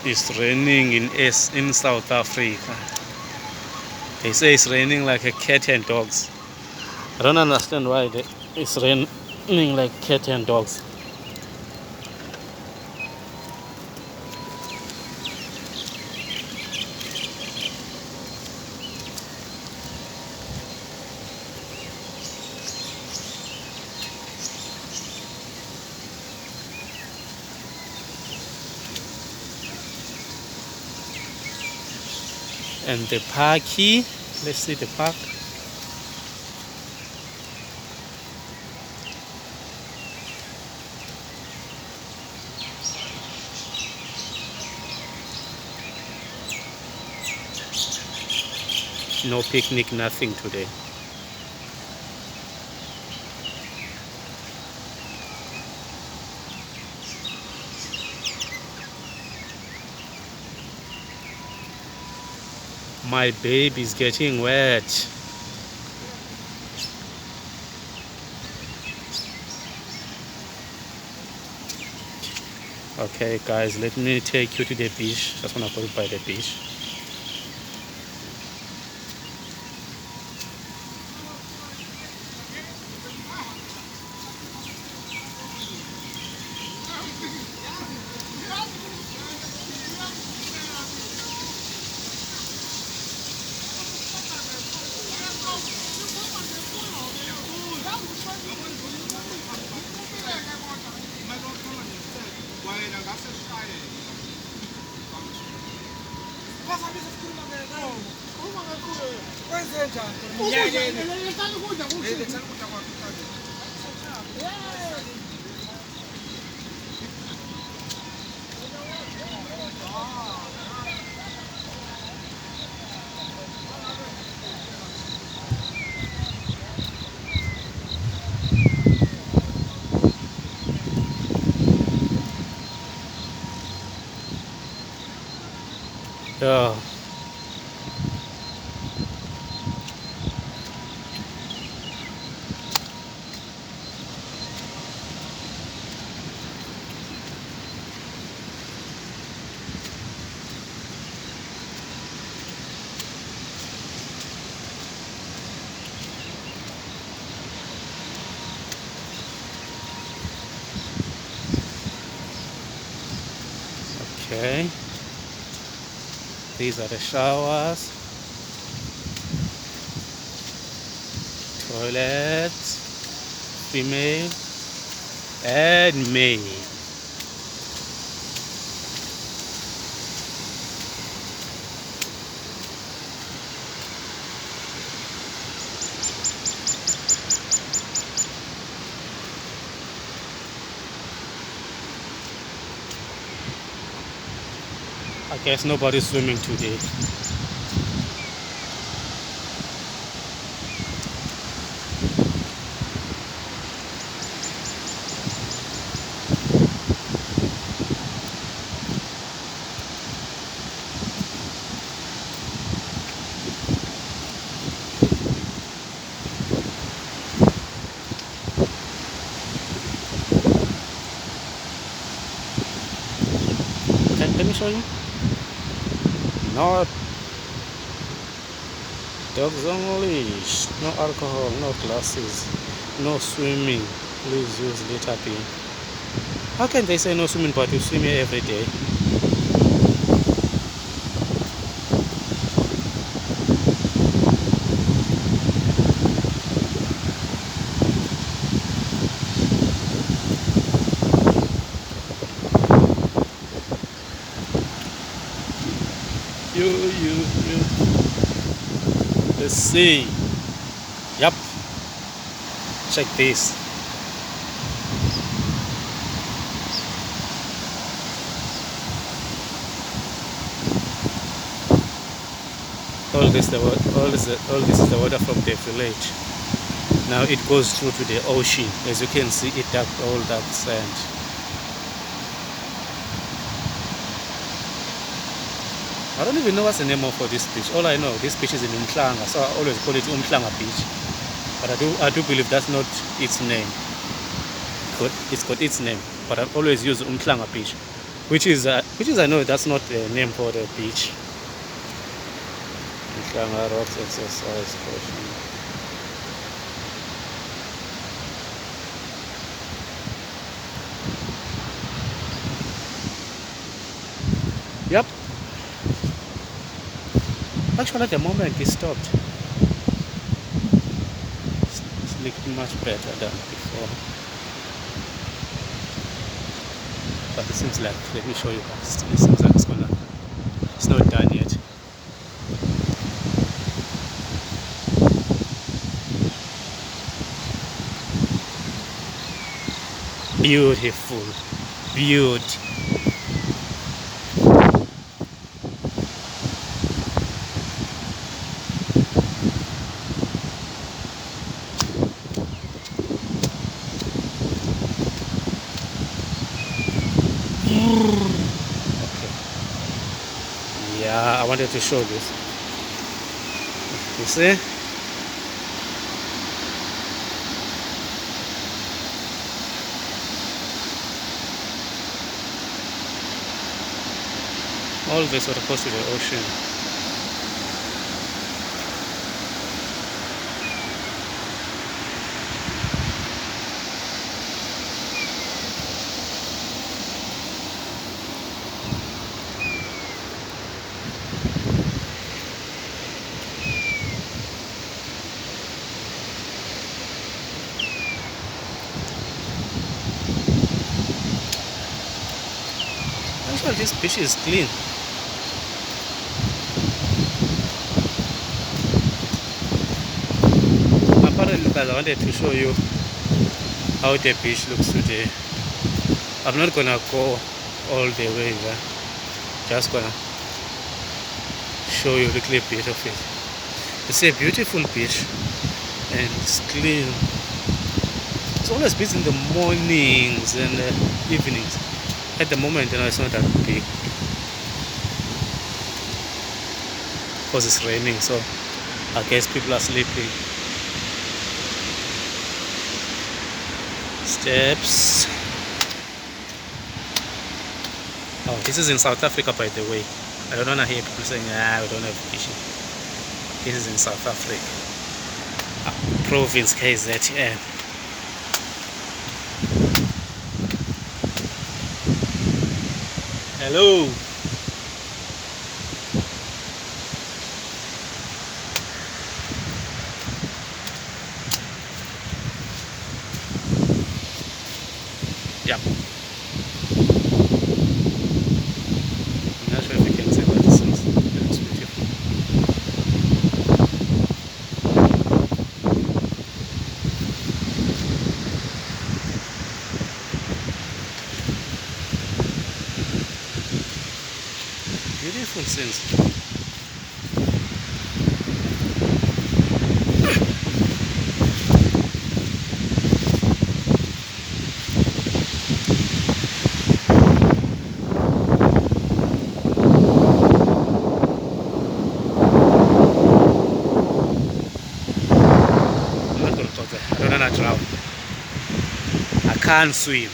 It's raining in South Africa. They say it's raining like a cat and dogs. I don't understand why it's raining like cat and dogs. And the park here, let's see the park. No picnic, nothing today. My baby's getting wet. Okay guys, let me take you to the beach. Just wanna go by the beach. Yeah. Okay. These are the showers, toilets, female and male. I guess nobody's swimming today. Okay, let me show you. No dogs only, no alcohol, no glasses, no swimming. Please use litter bin. How can they say no swimming but you swim here every day? You. Let's see. Yep. Check this. All this is the water from the village. Now it goes through to the ocean. As you can see, all that sand. I don't even know what's the name for this beach. All I know, this beach is in Mhlanga, so I always call it Mhlanga Beach. But I do believe that's not its name. It's got its name, but I always use Mhlanga Beach, which is Which is, I know that's not the name for the beach. Mhlanga Rocks exercise portion. Yep. Actually, at the moment it stopped. It's looking much better than before. But it seems like, let me show you guys. It seems like it's not done yet. Beautiful. Beauty. Okay. Yeah, I wanted to show this. You see? All this water goes to the ocean. Actually, this beach is clean. Apparently, guys, I wanted to show you how the beach looks today. I'm not gonna go all the way there. Just gonna show you a little bit of it. It's a beautiful beach and it's clean. It's always busy in the mornings and evenings. At the moment, it's not that big because it's raining, so I guess people are sleeping. Steps. Oh, this is in South Africa, by the way. I don't want to hear people saying, "Ah, we don't have fishing." This is in South Africa, province KZN. Hello. Yep. I'm not sure if you can see what this is. It looks beautiful. Beautiful scenes. I'm not gonna talk there. I don't wanna drown. I can't swim.